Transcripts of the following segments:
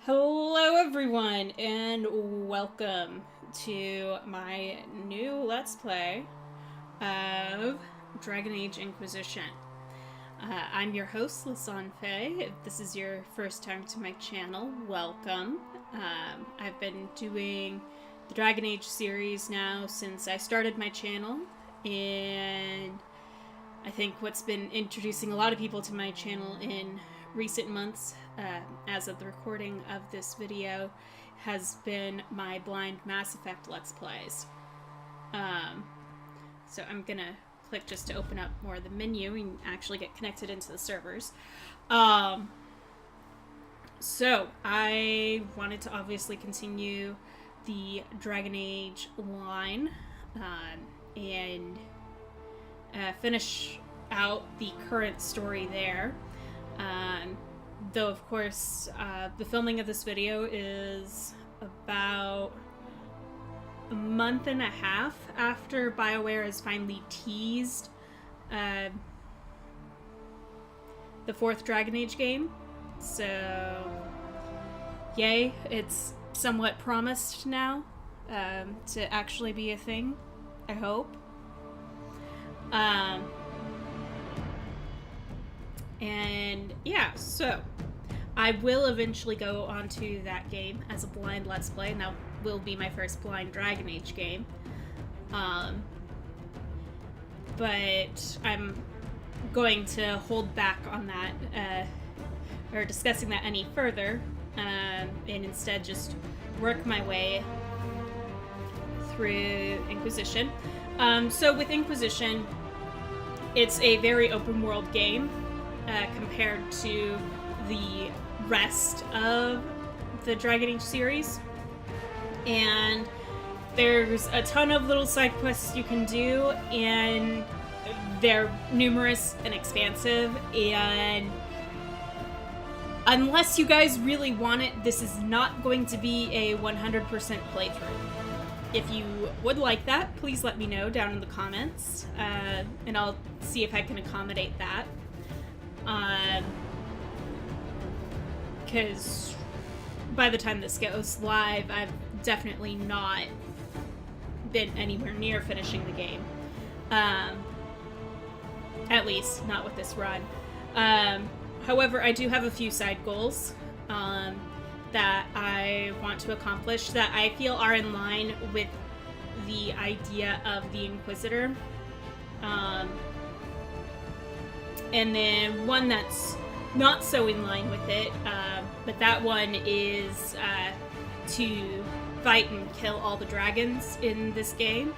Hello everyone and welcome to my new Let's Play of Dragon Age Inquisition. I'm your host, Faye. If this is your first time to my channel, welcome. I've been doing the Dragon Age series now since I started my channel, and I think what's been introducing a lot of people to my channel in recent months, as of the recording of this video, has been my blind Mass Effect Let's Plays. So I'm gonna click just to open up more of the menu and actually get connected into the servers. So I wanted to obviously continue the Dragon Age line and finish out the current story there. Though, of course, the filming of this video is about a month and a half after Bioware has finally teased the fourth Dragon Age game. So, yay, it's somewhat promised now to actually be a thing, I hope. And yeah, so I will eventually go onto that game as a blind Let's Play, and that will be my first blind Dragon Age game. But I'm going to hold back on that, or discussing that any further, and instead just work my way through Inquisition. So with Inquisition, it's a very open world game. Compared to the rest of the Dragon Age series. And there's a ton of little side quests you can do, and they're numerous and expansive, and unless you guys really want it, this is not going to be a 100% playthrough. If you would like that, please let me know down in the comments, and I'll see if I can accommodate that. Because by the time this goes live, I've definitely not been anywhere near finishing the game. At least, not with this run. However, I do have a few side goals that I want to accomplish that I feel are in line with the idea of the Inquisitor. And then one that's not so in line with it, but that one is to fight and kill all the dragons in this game.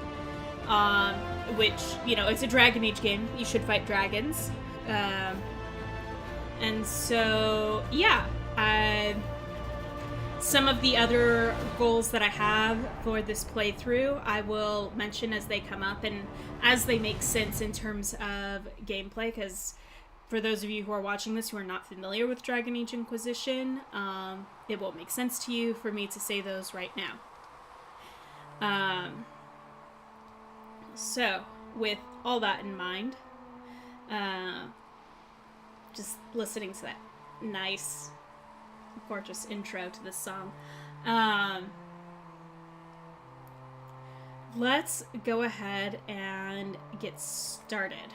Which, you know, it's a Dragon Age game. You should fight dragons. And so, yeah. Some of the other goals that I have for this playthrough, I will mention as they come up and as they make sense in terms of gameplay, because for those of you who are watching this who are not familiar with Dragon Age Inquisition, it won't make sense to you for me to say those right now. So, with all that in mind, just listening to that nice, gorgeous intro to this song, let's go ahead and get started.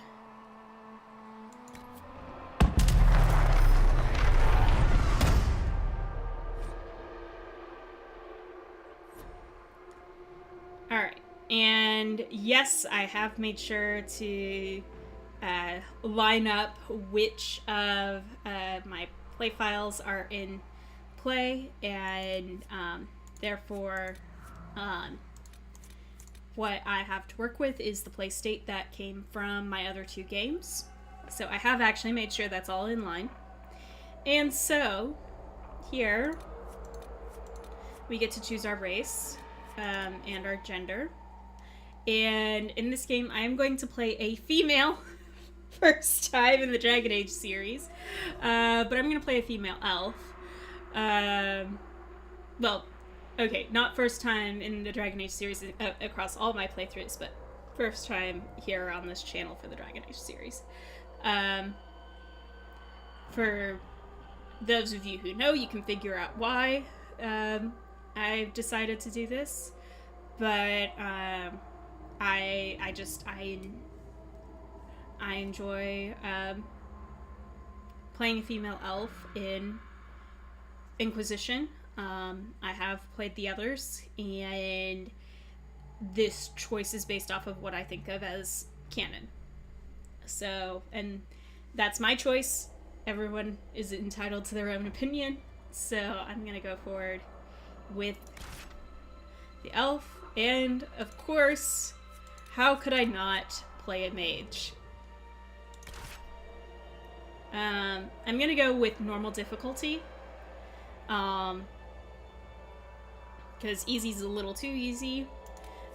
Alright, and yes, I have made sure to line up which of my play files are in play, and therefore what I have to work with is the play state that came from my other two games. So I have actually made sure that's all in line. And so here we get to choose our race and our gender. And in this game, I am going to play a female first time in the Dragon Age series. But I'm going to play a female elf. Well, okay, not first time in the Dragon Age series across all my playthroughs, but first time here on this channel for the Dragon Age series. For those of you who know, you can figure out why I've decided to do this. But I enjoy playing a female elf in Inquisition. I have played the others, and this choice is based off of what I think of as canon. So, and that's my choice. Everyone is entitled to their own opinion. So I'm gonna go forward with the elf, and of course, how could I not play a mage? I'm gonna go with normal difficulty. Because easy's a little too easy.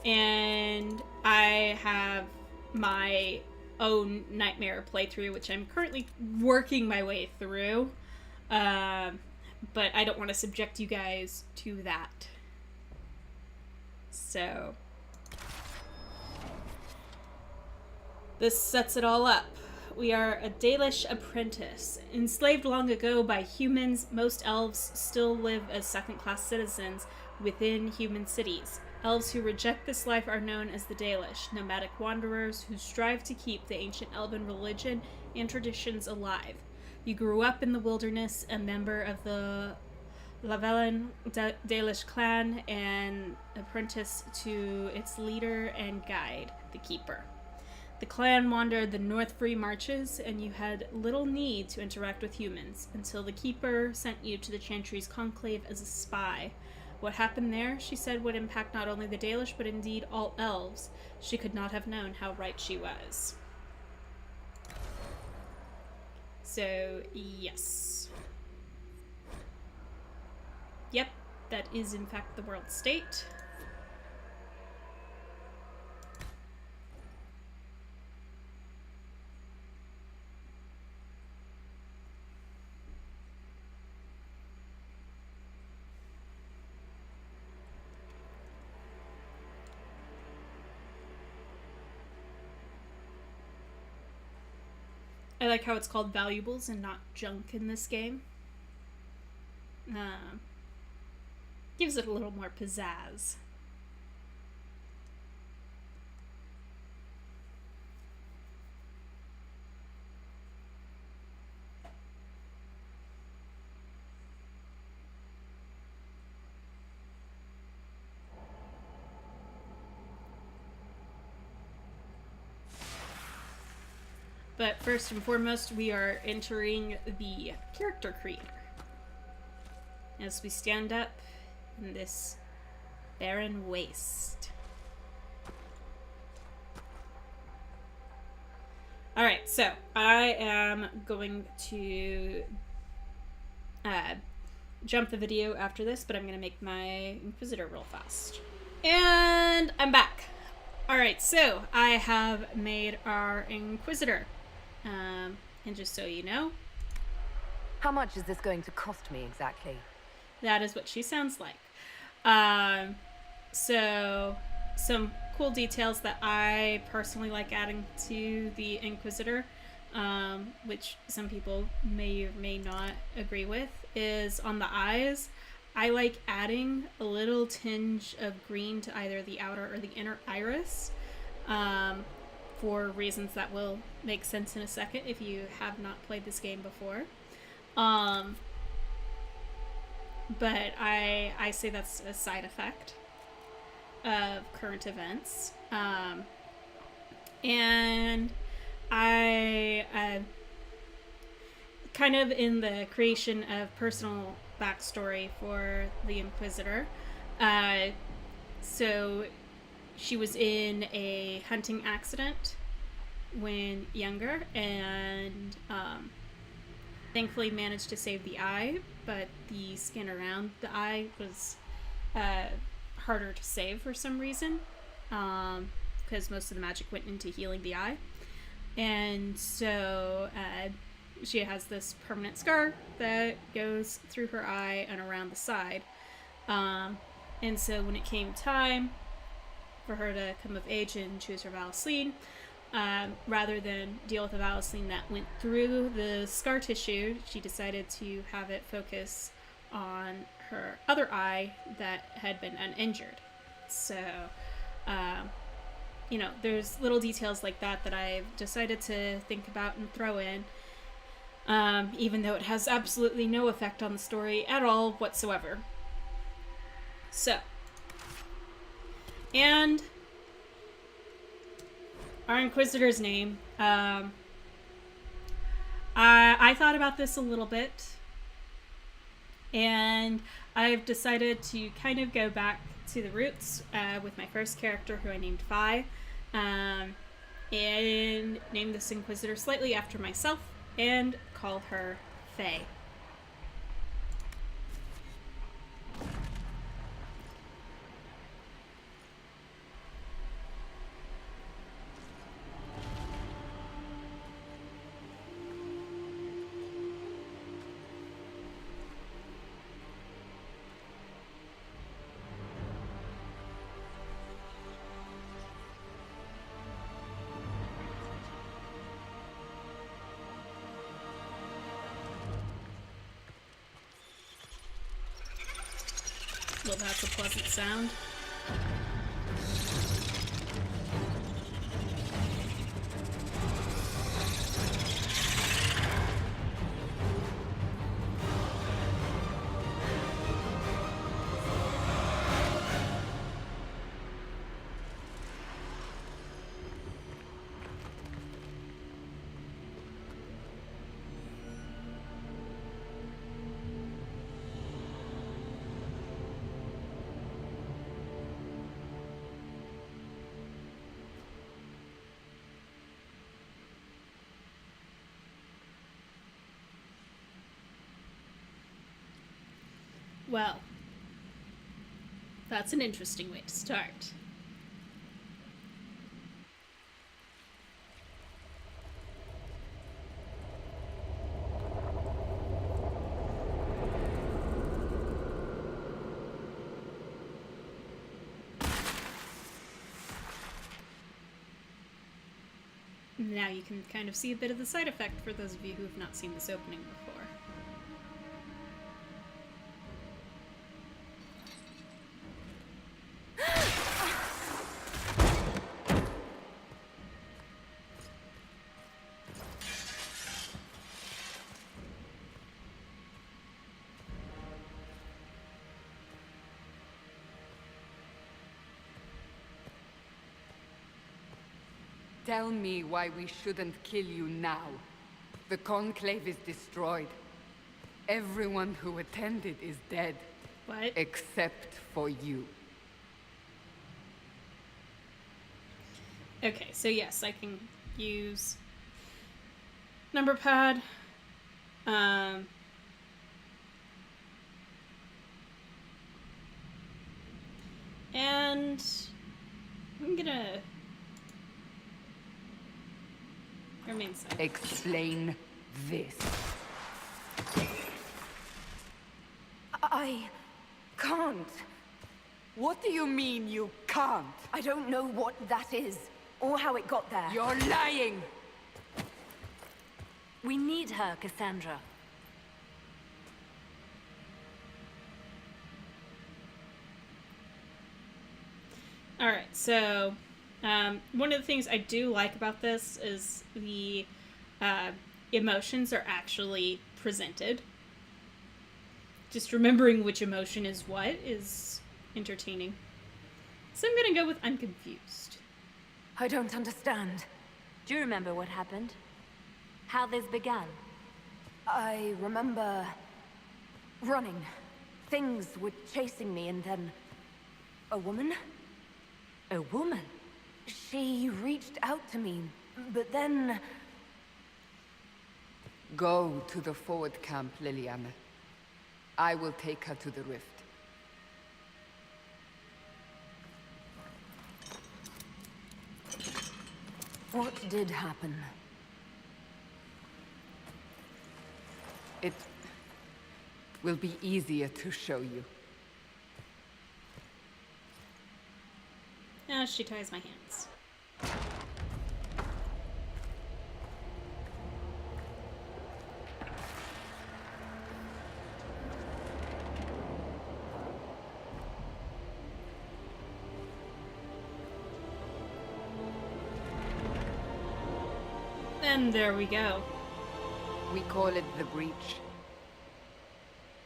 And I have my own nightmare playthrough, which I'm currently working my way through. But I don't want to subject you guys to that. So this sets it all up. We are a Dalish apprentice. Enslaved long ago by humans, most elves still live as second-class citizens within human cities. Elves who reject this life are known as the Dalish, nomadic wanderers who strive to keep the ancient elven religion and traditions alive. You grew up in the wilderness, a member of the Lavellan Dalish clan, and apprentice to its leader and guide, the Keeper. The clan wandered the North Free Marches, and you had little need to interact with humans, until the Keeper sent you to the Chantry's conclave as a spy. What happened there, she said, would impact not only the Dalish, but indeed all elves. She could not have known how right she was. So, yes. Yep, that is in fact the world state. I like how it's called valuables and not junk in this game. Gives it a little more pizzazz. But first and foremost, we are entering the character creator. As we stand up in this barren waste. Alright, so I am going to jump the video after this, but I'm going to make my Inquisitor real fast. And I'm back. Alright, so I have made our Inquisitor. And just so you know, how much is this going to cost me exactly? That is what she sounds like. So some cool details that I personally like adding to the Inquisitor, which some people may or may not agree with, is on the eyes. I like adding a little tinge of green to either the outer or the inner iris, for reasons that will make sense in a second if you have not played this game before. But I say that's a side effect of current events. And I kind of in the creation of personal backstory for the Inquisitor. So she was in a hunting accident when younger, and thankfully managed to save the eye, but the skin around the eye was harder to save for some reason, because most of the magic went into healing the eye. And so she has this permanent scar that goes through her eye and around the side. And so when it came time for her to come of age and choose her Valicine, rather than deal with a Valacine that went through the scar tissue, she decided to have it focus on her other eye that had been uninjured. So, you know, there's little details like that that I've decided to think about and throw in, even though it has absolutely no effect on the story at all whatsoever. So, and our Inquisitor's name. I thought about this a little bit, and I've decided to kind of go back to the roots with my first character, who I named Faye, and name this Inquisitor slightly after myself, and call her Faye. Well, that's a pleasant sound. Well, that's an interesting way to start. Now you can kind of see a bit of the side effect for those of you who have not seen this opening before. Tell me why we shouldn't kill you now. The Conclave is destroyed. Everyone who attended is dead. What? Except for you. Okay, so yes, I can use number pad. And I'm gonna remain silent. Explain this. I can't. What do you mean you can't? I don't know what that is, or how it got there. You're lying! We need her, Cassandra. Alright, so one of the things I do like about this is the emotions are actually presented. Just remembering which emotion is what is entertaining. So I'm gonna go with I'm confused. I don't understand. Do you remember what happened? How this began? I remember running. Things were chasing me, and then a woman? A woman? She reached out to me, but then... Go to the forward camp, Liliana. I will take her to the rift. What did happen? It will be easier to show you. She ties my hands. And there we go. We call it the Breach.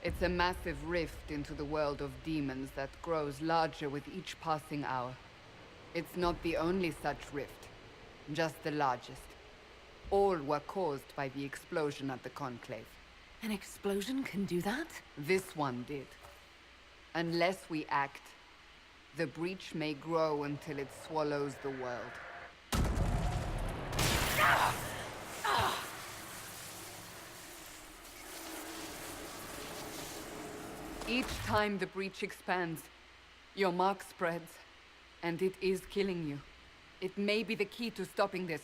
It's a massive rift into the world of demons that grows larger with each passing hour. It's not the only such rift, just the largest. All were caused by the explosion at the Conclave. An explosion can do that? This one did. Unless we act, the Breach may grow until it swallows the world. Each time the Breach expands, your mark spreads, and it is killing you. It may be the key to stopping this,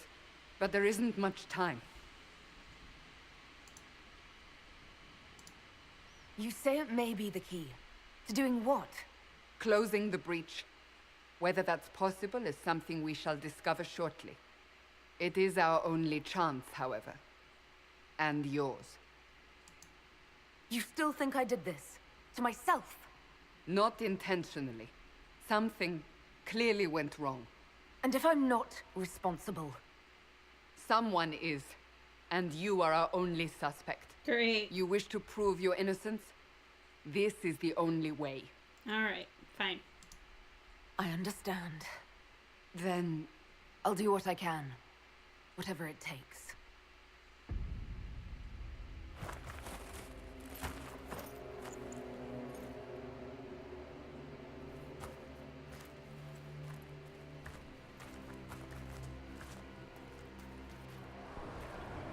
but there isn't much time. You say it may be the key. To doing what? Closing the Breach. Whether that's possible is something we shall discover shortly. It is our only chance, however. And yours. You still think I did this? To myself? Not intentionally. Something clearly went wrong. And if I'm not responsible? Someone is, and you are our only suspect. Great. You wish to prove your innocence? This is the only way. Alright, fine. I understand. Then... I'll do what I can. Whatever it takes.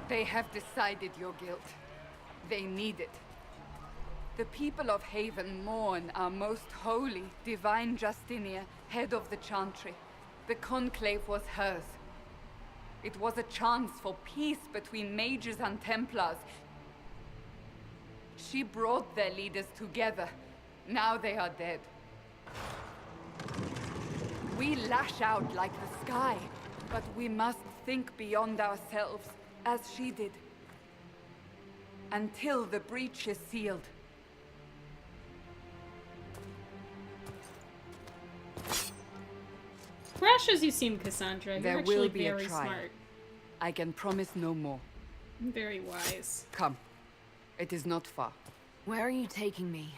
They have decided your guilt. They need it. The people of Haven mourn our most holy, divine Justinia, head of the Chantry. The Conclave was hers. It was a chance for peace between mages and Templars. She brought their leaders together. Now they are dead. We lash out like the sky, but we must think beyond ourselves, as she did. Until the breach is sealed. Rash as you seem, Cassandra. You're There actually will be a very trial. smart. I can promise no more. Very wise. Come. It is not far. Where are you taking me?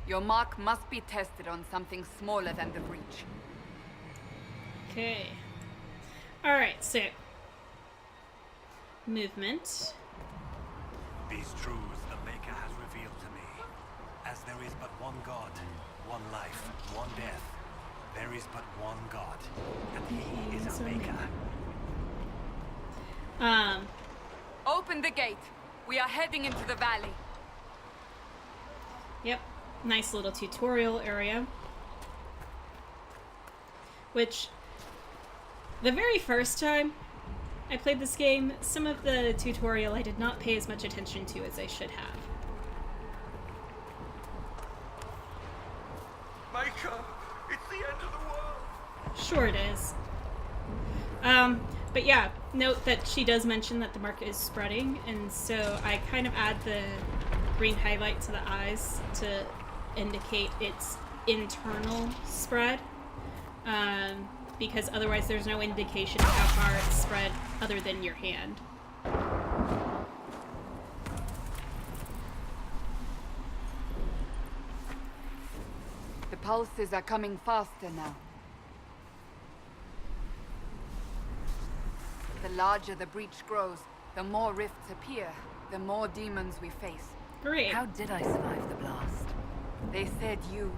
Your mark must be tested on something smaller than the breach. Okay. Alright, so. Movement. These truths the Maker has revealed to me. As there is but one God, one life, one death. There is but one God, and He is a Maker. Open the gate. We are heading into the valley. Yep. Nice little tutorial area. Which, the very first time I played this game, some of the tutorial I did not pay as much attention to as I should have. Maker, it's the end of the world. Sure it is. But yeah, note that she does mention that the mark is spreading, and so I kind of add the green highlight to the eyes to indicate its internal spread, because otherwise there's no indication of how far it's spread other than your hand. The pulses are coming faster now. The larger the breach grows, the more rifts appear, the more demons we face. Great. How did I survive the blast? They said you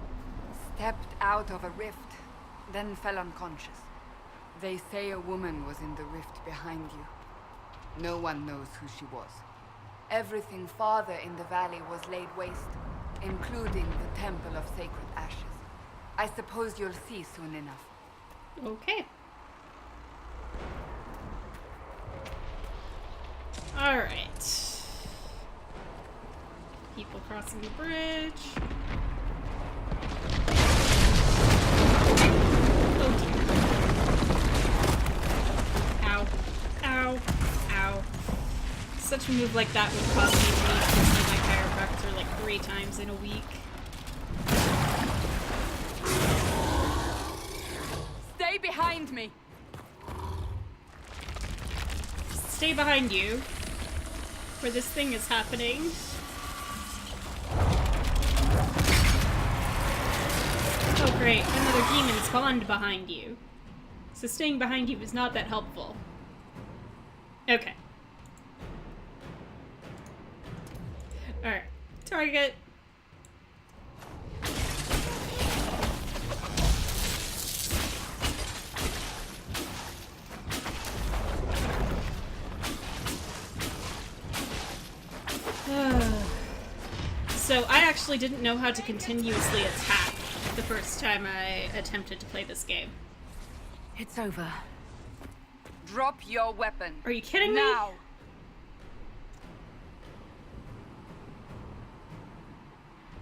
stepped out of a rift, then fell unconscious. They say a woman was in the rift behind you. No one knows who she was. Everything farther in the valley was laid waste, including the Temple of Sacred Ashes. I suppose you'll see soon enough. Okay. Alright. People crossing the bridge. Oh dear. Ow. Ow. Ow. Such a move like that would cause me to need to see my chiropractor like 3 times in a week. Stay behind me! stay behind you, where this thing is happening. Oh great, another demon spawned behind you. So staying behind you is not that helpful. Okay. Alright, target. So I actually didn't know how to continuously attack the first time I attempted to play this game. It's over. Drop your weapon. Are you kidding me? Now.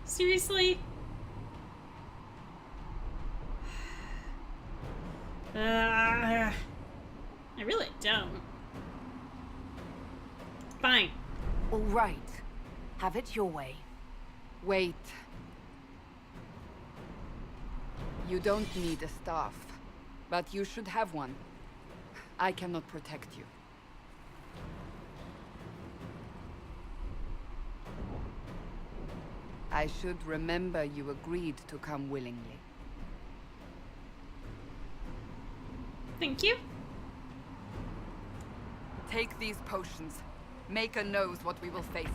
Seriously? I really don't. Fine. All right. Have it your way. Wait. You don't need a staff, but you should have one. I cannot protect you. I should remember you agreed to come willingly. Thank you. Take these potions. Maker knows what we will face.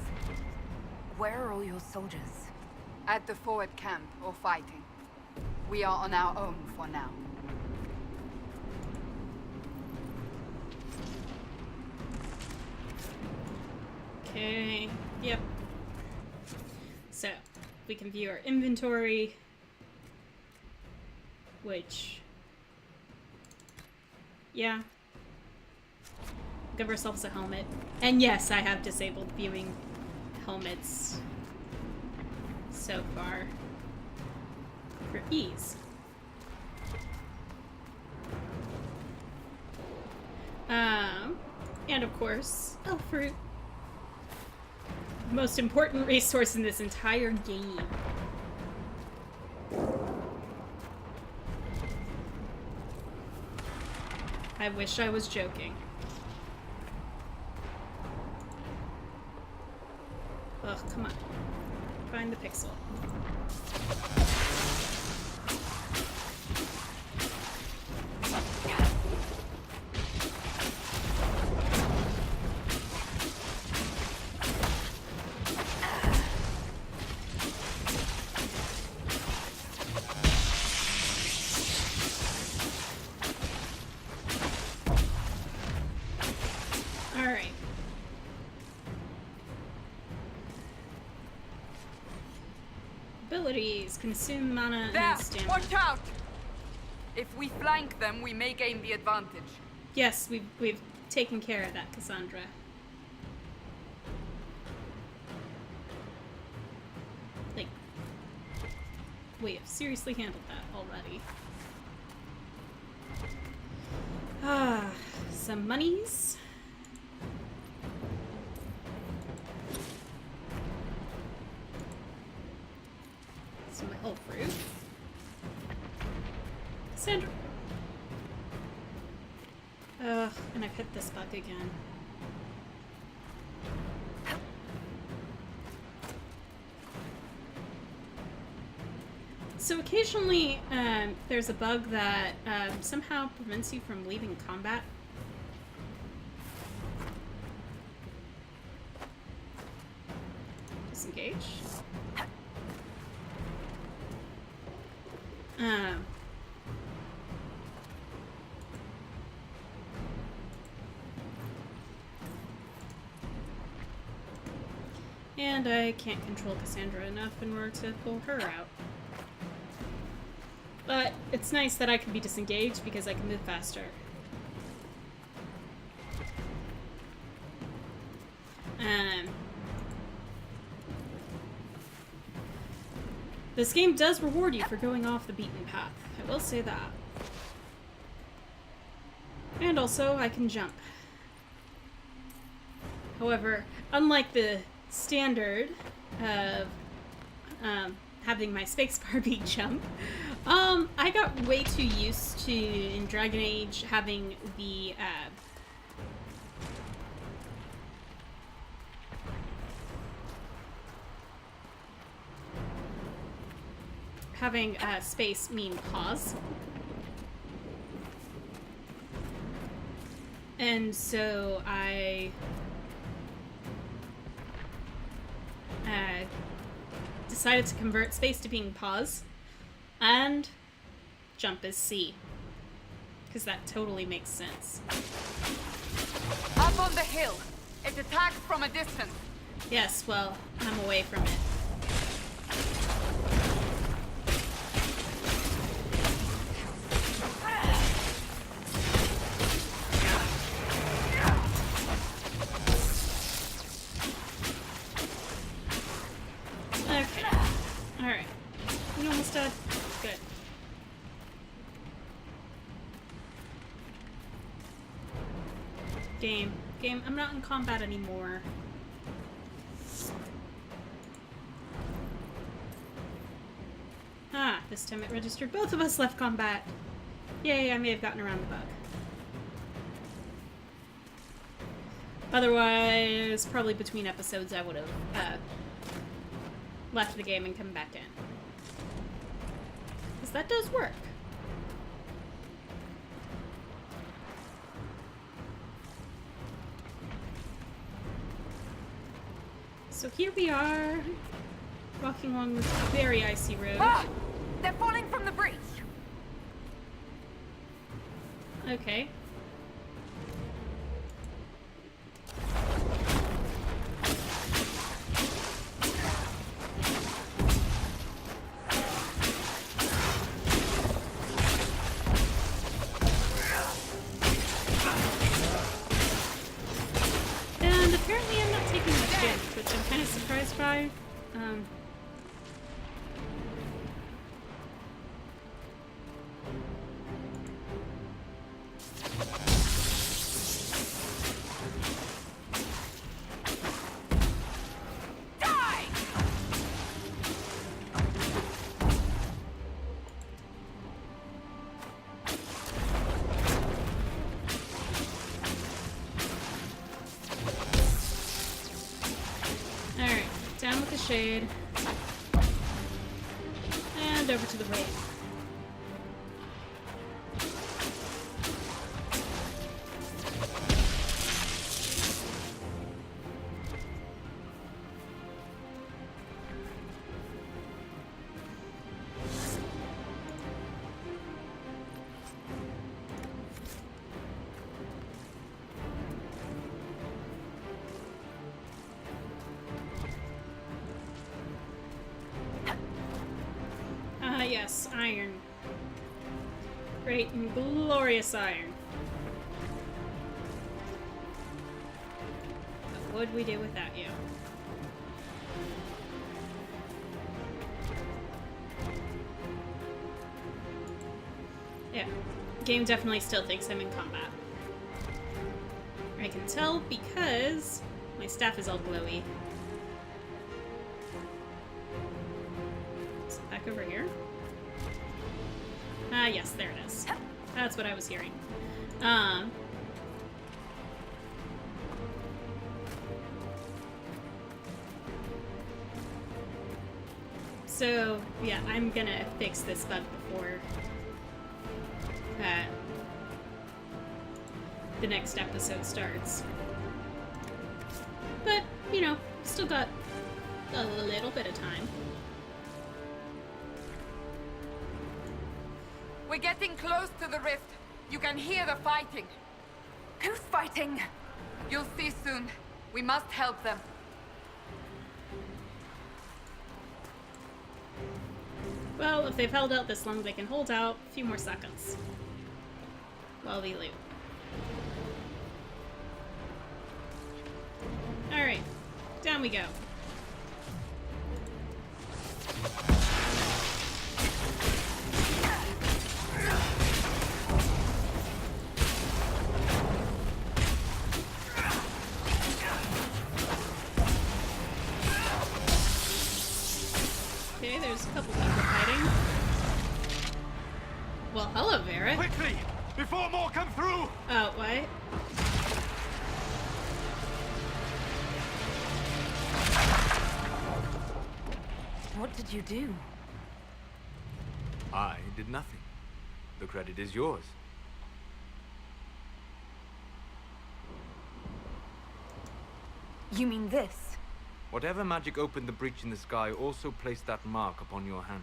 Where are all your soldiers? At the forward camp or fighting. We are on our own for now. Okay. Yep. So, we can view our inventory, which, yeah. Give ourselves a helmet. And yes, I have disabled viewing helmets so far for ease. And of course, elf fruit. Most important resource in this entire game. I wish I was joking. Ugh, come on. Find the pixel. Alright. Abilities. Consume mana There! and stamina. Watch out! If we flank them, we may gain the advantage. Yes, we've taken care of that, Cassandra. Like, we have seriously handled that already. Ah, some monies. Some elf fruit. Cassandra. Ugh, and I've hit this bug again. So occasionally, there's a bug that somehow prevents you from leaving combat. Disengage. And I can't control Cassandra enough in order to pull her out. But it's nice that I can be disengaged because I can move faster. This game does reward you for going off the beaten path. I will say that. And also, I can jump. However, unlike the standard of having my spacebar be jump, I got way too used to, in Dragon Age, having the having space mean pause. And so I decided to convert space to being pause, and jump is C. Because that totally makes sense. Up on the hill. It attacks from a distance. Yes, well, I'm away from it. Okay. Alright. You almost dead? Good. Game. Game, I'm not in combat anymore. Ah, this time it registered both of us left combat. Yay, I may have gotten around the bug. Otherwise, probably between episodes I would have left the game and come back in. Because that does work. So here we are, walking along this very icy road. Ah! They're falling from the breach! Okay. And apparently I'm not taking much damage, which I'm kind of surprised by. Alright, down with the shade. And over to the right. Ah, yes, iron. Great and glorious iron. What would we do without you? Yeah, game definitely still thinks I'm in combat. I can tell because my staff is all glowy. Is it back over here? Ah, yes, there it is. That's what I was hearing. So, yeah, I'm gonna fix this bug before the next episode starts. But, you know, still got a little bit of time. We're getting close to the rift. You can hear the fighting. Who's fighting? You'll see soon. We must help them. Well, if they've held out this long, they can hold out a few more seconds. While we loot. Alright, down we go. Okay, there's a couple people fighting. Well, hello, Vera. Quickly! Before more come through! Oh, what? What did you do? I did nothing. The credit is yours. You mean this? Whatever magic opened the breach in the sky also placed that mark upon your hand.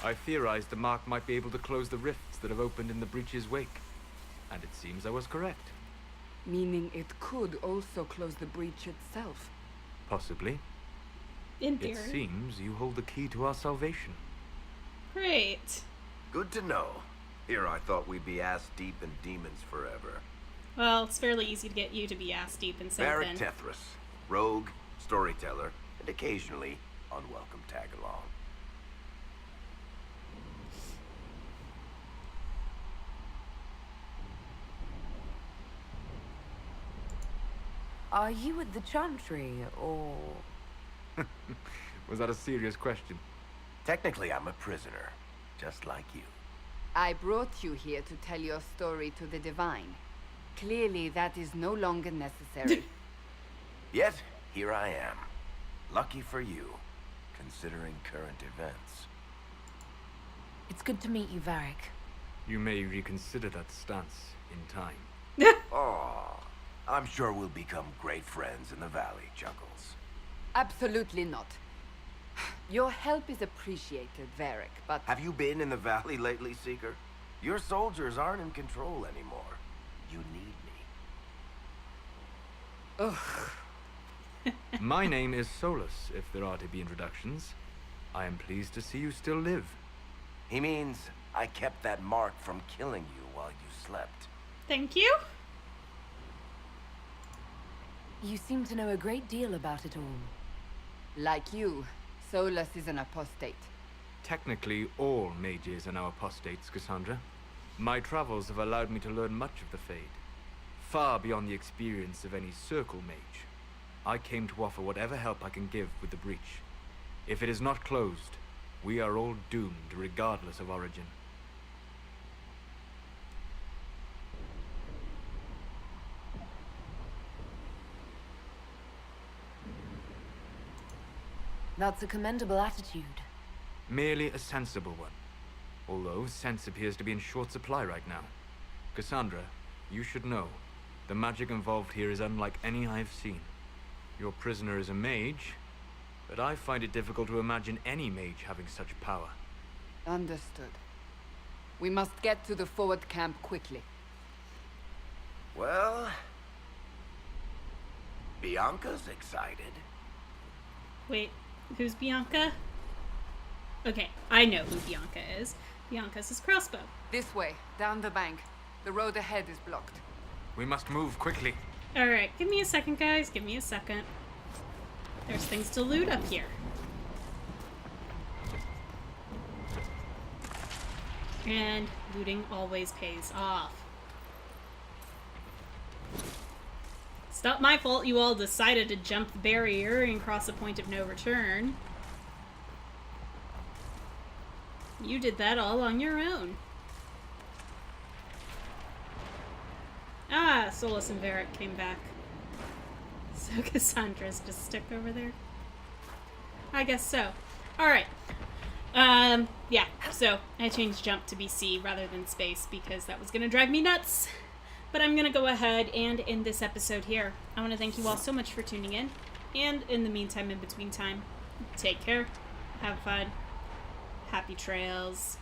I theorized the mark might be able to close the rifts that have opened in the breach's wake. And it seems I was correct. Meaning it could also close the breach itself. Possibly. In theory. It seems you hold the key to our salvation. Great. Good to know. Here I thought we'd be ass deep in demons forever. Well, it's fairly easy to get you to be ass deep in Varric something. Tethras, rogue, storyteller, and occasionally unwelcome tag-along. Are you at the Chantry, or... Was that a serious question? Technically, I'm a prisoner, just like you. I brought you here to tell your story to the Divine. Clearly, that is no longer necessary. Yet, here I am. Lucky for you, considering current events. It's good to meet you, Varric. You may reconsider that stance in time. Oh, I'm sure we'll become great friends in the valley, Chuckles. Absolutely not. Your help is appreciated, Varric, but... Have you been in the valley lately, Seeker? Your soldiers aren't in control anymore. You need me. Ugh. My name is Solus, if there are to be introductions. I am pleased to see you still live. He means I kept that mark from killing you while you slept. Thank you. You seem to know a great deal about it all. Like you, Solus is an apostate. Technically, all mages are now apostates, Cassandra. My travels have allowed me to learn much of the Fade. Far beyond the experience of any circle mage. I came to offer whatever help I can give with the breach. If it is not closed, we are all doomed regardless of origin. That's a commendable attitude. Merely a sensible one. Although sense appears to be in short supply right now. Cassandra, you should know. The magic involved here is unlike any I've seen. Your prisoner is a mage, but I find it difficult to imagine any mage having such power. Understood. We must get to the forward camp quickly. Well... Bianca's excited. Wait, who's Bianca? Okay, I know who Bianca is. Bianca's his crossbow. This way, down the bank. The road ahead is blocked. We must move quickly. Alright, give me a second, guys. Give me a second. There's things to loot up here. And looting always pays off. It's not my fault you all decided to jump the barrier and cross a point of no return. You did that all on your own. Ah, Solus and Varric came back. So Cassandra's just stuck over there? I guess so. Alright. Yeah, so I changed jump to be C rather than space because that was gonna drive me nuts. But I'm gonna go ahead and end this episode here. I want to thank you all so much for tuning in. And in the meantime, in between time, take care. Have fun. Happy trails.